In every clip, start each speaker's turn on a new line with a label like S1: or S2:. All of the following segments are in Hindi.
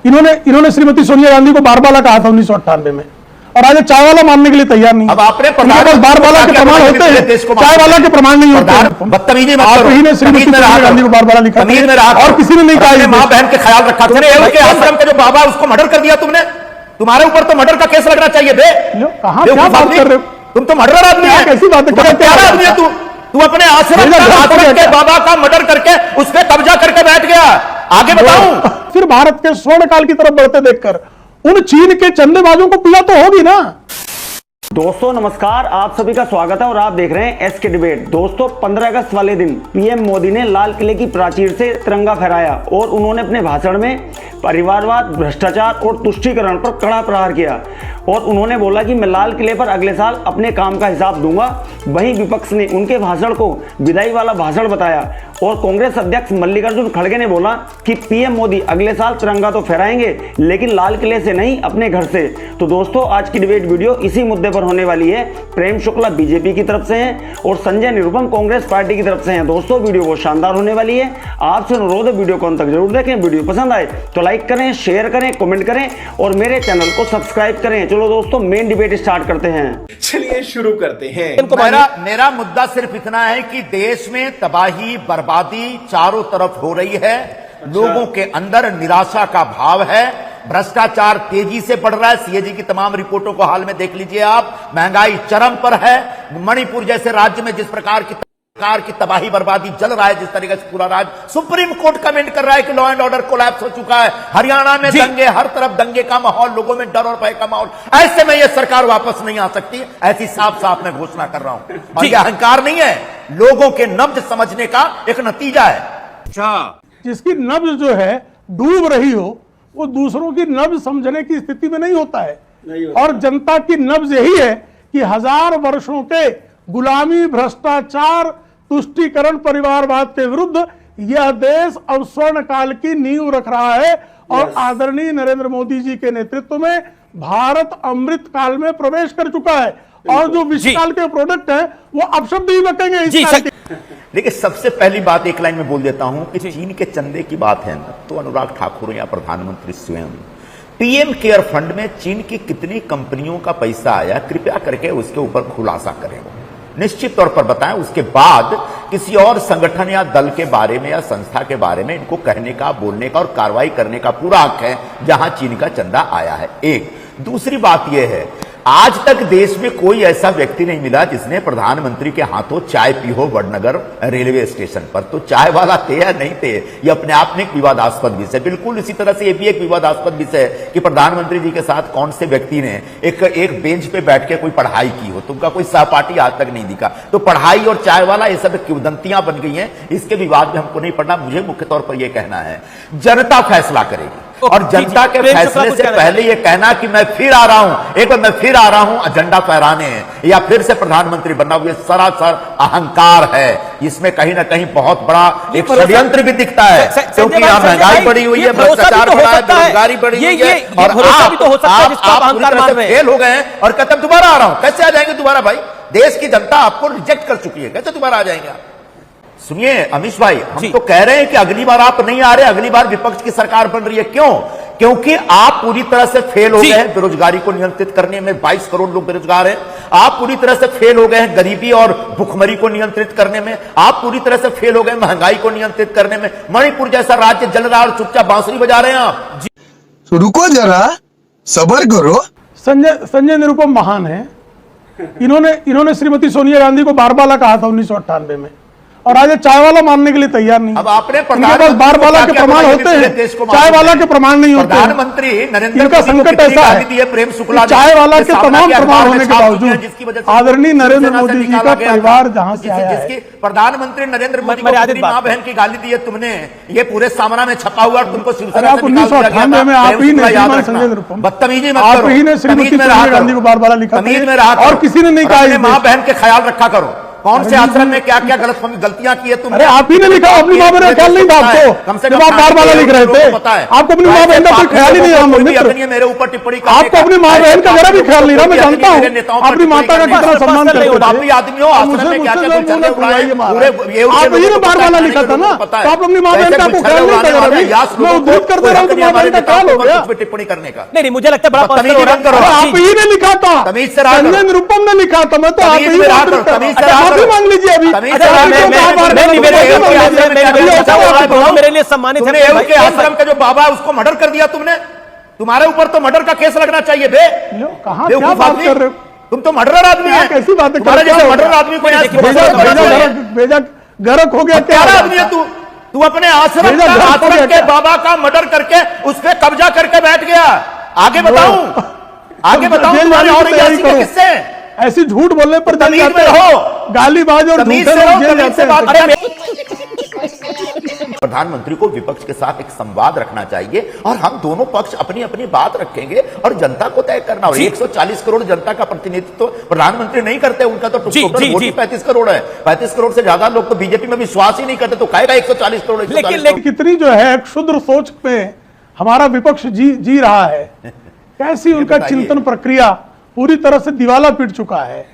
S1: इन्होंने श्रीमती सोनिया गांधी को बारबाला कहा था 1998 में, और आज चाय वाला मानने के लिए तैयार नहीं।
S2: अब आपने
S1: बारबाला के प्रमाण होते हैं, चाय वाला के प्रमाण नहीं होते।
S2: बदतमीजी मत करो।
S1: आप ही ने श्रीमती सोनिया गांधी को बारबाला लिखा और किसी ने नहीं कहा।
S2: मां बहन के ख्याल रखा तुमने। आश्रम के जो बाबा उसको मर्डर कर दिया तुमने, तुम्हारे ऊपर तो मर्डर का केस लगना चाहिए बे।
S1: कहां क्या बात कर रहे हो
S2: तुम? तो मर्डर आदमी है,
S1: कैसी बात कर रहे हो?
S2: आदमी है तू अपने आश्रम के बाबा का मर्डर करके उस पर कब्जा करके बैठ गया। आगे बताऊं?
S1: फिर भारत के स्वर्ण काल की तरफ बढ़ते देखकर उन चीन के चंदेबाजों को पीड़ा तो होगी ना।
S3: दोस्तों नमस्कार, आप सभी का स्वागत है और आप देख रहे हैं एसके डिबेट। दोस्तों 15 अगस्त वाले दिन पीएम मोदी ने लाल किले की प्राचीर से तिरंगा फहराया और उन्होंने अपने भाषण में परिवारवाद, भ्रष्टाचार और तुष्टीकरण पर कड़ा प्रहार किया और उन्होंने बोला कि मैं लाल किले पर अगले साल अपने काम का हिसाब दूंगा। वहीं विपक्ष ने उनके भाषण को विदाई वाला भाषण बताया और कांग्रेस अध्यक्ष मल्लिकार्जुन खड़गे ने बोला कि पीएम मोदी अगले साल तिरंगा तो फहराएंगे लेकिन लाल किले से नहीं, अपने घर से। तो दोस्तों आज की डिबेट वीडियो इसी मुद्दे पर होने वाली है। प्रेम शुक्ला बीजेपी की तरफ से हैं और संजय निरुपम कांग्रेस पार्टी की तरफ से हैं। दोस्तों वीडियो बहुत शानदार होने वाली है, आपसे अनुरोध है वीडियो को अंत तक जरूर देखें। वीडियो पसंद आए तो लाइक करें, शेयर करें, कमेंट करें और मेरे चैनल को सब्सक्राइब करें। चलो दोस्तों मेन डिबेट स्टार्ट करते हैं।
S4: चलिए शुरू करते हैं।
S2: मेरा मुद्दा सिर्फ इतना है कि देश में तबाही बर्बादी चारों तरफ हो रही है। लोगों के अंदर निराशा का भाव है, भ्रष्टाचार तेजी से बढ़ रहा है। सीएजी की तमाम रिपोर्टों को हाल में देख लीजिए आप। महंगाई चरम पर है। मणिपुर जैसे राज्य में जिस प्रकार की तबाही बर्बादी जल रहा है, जिस तरीके से पूरा राज्य, सुप्रीम कोर्ट कमेंट कर रहा है कि लॉ एंड ऑर्डर कोलैप्स हो चुका है। हरियाणा में दंगे, हर तरफ दंगे का माहौल, लोगों में डर और भय का माहौल। ऐसे में यह सरकार वापस नहीं आ सकती, ऐसी साफ साफ मैं घोषणा कर रहा हूं। और यह अहंकार नहीं है, लोगों के नब्ज समझने का एक नतीजा है।
S1: जिसकी नब्ज जो है डूब रही हो वो दूसरों की नब्ज समझने की स्थिति में नहीं होता है। और जनता की नब्ज यही है कि 1000 वर्षों के गुलामी, भ्रष्टाचार, तुष्टीकरण, परिवारवाद के विरुद्ध यह देश अब स्वर्ण काल की नींव रख रहा है। और आदरणीय नरेंद्र मोदी जी के नेतृत्व में भारत अमृत काल में प्रवेश कर चुका है और जो विश्व काल के प्रोडक्ट हैं वो अपशब्द ही बकेंगे इस काल के।
S2: देखिए सबसे पहली बात एक लाइन में बोल देता हूं कि चीन के चंदे की बात है ना, तो अनुराग ठाकुर या प्रधानमंत्री स्वयं पीएम केयर फंड में चीन की कितनी कंपनियों का पैसा आया, कृपया करके उसके ऊपर खुलासा करें। निश्चित तौर पर बताएं। उसके बाद किसी और संगठन या दल के बारे में या संस्था के बारे में इनको कहने का, बोलने का और कार्रवाई करने का पूरा हक है जहां चीन का चंदा आया है। एक दूसरी बात यह है, आज तक देश में कोई ऐसा व्यक्ति नहीं मिला जिसने प्रधानमंत्री के हाथों चाय पी हो वडनगर रेलवे स्टेशन पर। तो चाय वाला थे या नहीं थे, ये अपने आप में एक विवादास्पद विषय। बिल्कुल इसी तरह से ये भी एक विवादास्पद विषय है कि प्रधानमंत्री जी के साथ कौन से व्यक्ति ने एक बेंच पे बैठ के कोई पढ़ाई की हो, तो उनका कोई सहपाठी आज तक नहीं दिखा। तो पढ़ाई और चाय वाला ये सब किंवदंतियां बन गई हैं, इसके विवाद में हमको नहीं पड़ना। मुझे मुख्य तौर पर यह कहना है जनता फैसला करेगी और जनता के फैसले से पहले ये कहना कि मैं फिर आ रहा हूं, एक बार मैं फिर आ रहा हूं झंडा फहराने या फिर से प्रधानमंत्री बनना, ये सरासर अहंकार है। इसमें कहीं ना कहीं बहुत बड़ा एक षड्यंत्र भी दिखता है, क्योंकि यहां महंगाई बढ़ी हुई है, भ्रष्टाचार बढ़ा है, बेरोजगारी बढ़ी हुई है और आप फेल हो गए हैं और कहते हैं दोबारा आ रहा हूं। कैसे आ जाएंगे दोबारा भाई? देश की जनता आपको रिजेक्ट कर चुकी है, कैसे दोबारा आ जाएंगे आप? सुनिए अमीश भाई, हम तो कह रहे हैं कि अगली बार आप नहीं आ रहे, अगली बार विपक्ष की सरकार बन रही है। क्यों? क्योंकि आप पूरी तरह से फेल हो गए हैं बेरोजगारी को नियंत्रित करने में। 22 करोड़ लोग बेरोजगार हैं। आप पूरी तरह से फेल हो गए हैं गरीबी और भुखमरी को नियंत्रित करने में। आप पूरी तरह से फेल हो गए महंगाई को नियंत्रित करने में। मणिपुर जैसा राज्य जल रहा और चुपचाप बांसुरी बजा रहे हैं आप।
S4: रुको जरा, सब्र करो।
S1: संजय निरुपम महान है। इन्होंने श्रीमती सोनिया गांधी को बारबाला कहा था 1998 में, और आज चाय वाला मानने के लिए तैयार नहीं।
S2: अब आपने
S1: बारबाला के प्रमाण होते हैं, चाय वाला के प्रमाण नहीं होते।
S2: प्रधानमंत्री नरेंद्र
S1: इनका संकट ऐसा है, प्रेम शुक्ला चाय वाला के तमाम प्रमाण होने के बावजूद आदरणीय नरेंद्र मोदी जी का परिवार जहां से आया है,
S2: प्रधानमंत्री नरेंद्र मोदी को अपनी मां बहन की गाली दी है तुमने, ये पूरे सामना में छपा हुआ और तुमको शिवसेना से
S1: 1998 में आप ही ने संजय निरुपम,
S2: बदतमीजी मत
S1: आप
S2: करो।
S1: ही ने श्रीमती सोनिया गांधी को बारबाला लिखा और किसी ने नहीं कहा।
S2: मां बहन के ख्याल रखा करो। कौन से आश्रम में क्या क्या गलतियां की है तुमने?
S1: अरे आप ही ने लिखा, अपनी माँ बहन का ख्याल नहीं था आपको,
S2: कम से
S1: जब
S2: कम
S1: आप बार बार लिख रहे थे, आपको अपनी माँ बहन का कोई ख्याल ही नहीं रहा।
S2: मेरे ऊपर टिप्पणी
S1: आपको अपनी माँ बहन का जरा भी ख्याल नहीं रहा। मैं जानता हूँ अपनी माता का कितना सम्मान करते हो।
S2: आप ही आदमी हो, आश्रम में क्या क्या
S1: आप ही ने बार बार लिखा था ना, तो आप अपनी माँ बहन का आपको ख्याल नहीं था। मैं उद्धृत करते रहा हूँ, माँ बहन का ख्याल हो गया।
S2: टिप्पणी करने का
S5: नहीं, मुझे लगता है बड़ा
S2: तमीज हो रहा है।
S1: आप ही ने लिखा था,
S2: तमीज से रहा करो।
S1: संजय निरुपम ने लिखा था, मैं तो आप ही
S2: तमीज से रहा करो।
S1: माफी मांग लीजिए अभी।
S5: मेरे लिए सम्मानित
S2: तुमने एवं के आश्रम का जो बाबा है उसको मर्डर कर दिया तुमने। तुम्हारे ऊपर तो मर्डर का केस लगना चाहिए बे।
S1: कहां क्या बात कर रहे हो?
S2: तुम तो मर्डर आदमी है।
S1: कैसी बात है?
S2: तुम्हारे जैसे मर्डर आदमी को
S1: भेजा गरक हो गया क्या
S2: आदमी है तू? तू अपने आश्रम के बाबा का मर्डर करके उस पर कब्जा करके बैठ गया। आगे बताऊं, आगे बताऊं तुम्हारे और किससे?
S1: ऐसी झूठ बोलने पर
S2: तमीज में रहो,
S1: गालीबाज और झूठे लोग जेल जाते हैं।
S2: प्रधानमंत्री को विपक्ष के साथ एक संवाद रखना चाहिए और हम दोनों पक्ष अपनी अपनी बात रखेंगे और जनता को तय करना होगा। 140 करोड़ जनता का प्रतिनिधित्व प्रधानमंत्री नहीं करते, उनका तो टोटल वोट 35 करोड़ है। 35 करोड़ से ज्यादा लोग तो बीजेपी में विश्वास ही नहीं करते, तो कहेगा 140 करोड़।
S1: लेकिन कितनी जो है क्षुद्र सोच में हमारा विपक्ष जी रहा है। कैसी उनका चिंतन प्रक्रिया पूरी तरह से दिवाला पीट चुका है।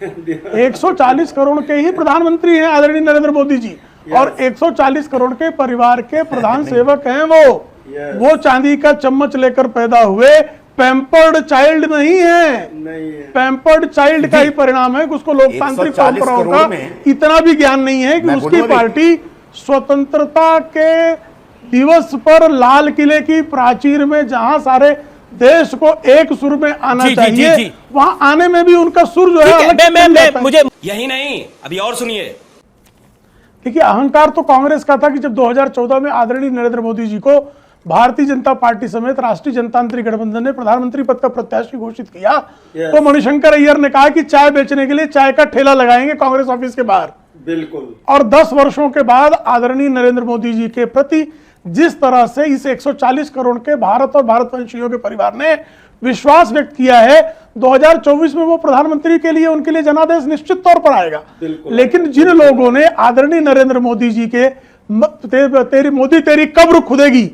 S1: 140 करोड़ के ही प्रधानमंत्री हैं आदरणीय नरेंद्र मोदी जी, और 140 करोड़ के परिवार के प्रधान सेवक हैं वो चांदी का चम्मच लेकर पैदा हुए पैम्पर्ड चाइल्ड नहीं है। पैम्पर्ड चाइल्ड का ही परिणाम है कि उसको लोकतांत्रिक परंपराओं का इतना भी ज्ञान नहीं है कि उसकी पार्टी स्वतंत्रता के दिवस पर लाल किले की प्राचीर में जहां सारे देश को एक सुर में आना चाहिए, वहां आने में भी उनका सुर जो है
S5: मुझे यही नहीं, अभी और सुनिए।
S1: देखिए, अहंकार तो कांग्रेस का था कि जब 2014 में आदरणीय नरेंद्र मोदी जी को भारतीय जनता पार्टी समेत राष्ट्रीय जनतांत्रिक गठबंधन ने प्रधानमंत्री पद का प्रत्याशी घोषित किया, तो मणिशंकर अय्यर ने कहा कि चाय बेचने के लिए चाय का ठेला लगाएंगे कांग्रेस ऑफिस के बाहर।
S6: बिल्कुल।
S1: और 10 वर्षों के बाद आदरणीय नरेंद्र मोदी जी के प्रति जिस तरह से इस 140 करोड़ के भारत और भारतवंशियों के परिवार ने विश्वास व्यक्त किया है, 2024 में वो प्रधानमंत्री के लिए उनके लिए जनादेश निश्चित तौर पर आएगा। लेकिन जिन लोगों ने आदरणीय नरेंद्र मोदी जी के मोदी तेरी कब्र खुदेगी,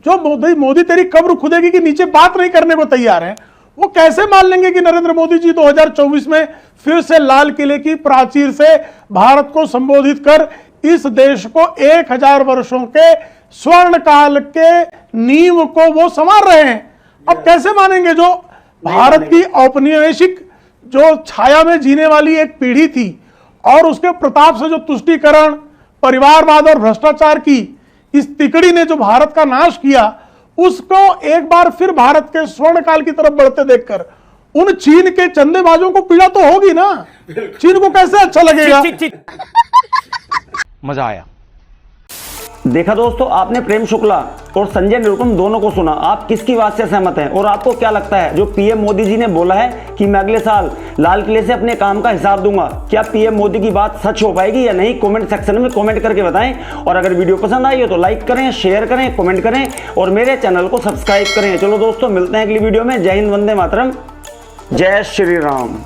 S1: जो मोदी तेरी कब्र खुदेगी के नीचे बात नहीं करने को तैयार है, वो कैसे मान लेंगे कि नरेंद्र मोदी जी 2024 में फिर से लाल किले की प्राचीर से भारत को संबोधित कर इस देश को 1000 वर्षों के स्वर्ण काल के नींव को वो संवार रहे हैं। अब कैसे मानेंगे जो भारत की औपनिवेशिक जो छाया में जीने वाली एक पीढ़ी थी और उसके प्रताप से जो तुष्टीकरण, परिवारवाद और भ्रष्टाचार की इस तिकड़ी ने जो भारत का नाश किया, उसको एक बार फिर भारत के स्वर्ण काल की तरफ बढ़ते देखकर उन चीन के चंदेबाजों को पीड़ा तो होगी ना। चीन को कैसे अच्छा लगेगा?
S5: मजा आया।
S3: देखा दोस्तों, आपने प्रेम शुक्ला और संजय निरुपम दोनों को सुना। आप किसकी बात से सहमत हैं और आपको क्या लगता है जो पीएम मोदी जी ने बोला है कि मैं अगले साल लाल किले से अपने काम का हिसाब दूंगा, क्या पीएम मोदी की बात सच हो पाएगी या नहीं? कमेंट सेक्शन में कमेंट करके बताएं। और अगर वीडियो पसंद आई हो तो लाइक करें, शेयर करें, कमेंट करें और मेरे चैनल को सब्सक्राइब करें। चलो दोस्तों, मिलते हैं अगली वीडियो में। जय हिंद, वंदे मातरम, जय श्री राम।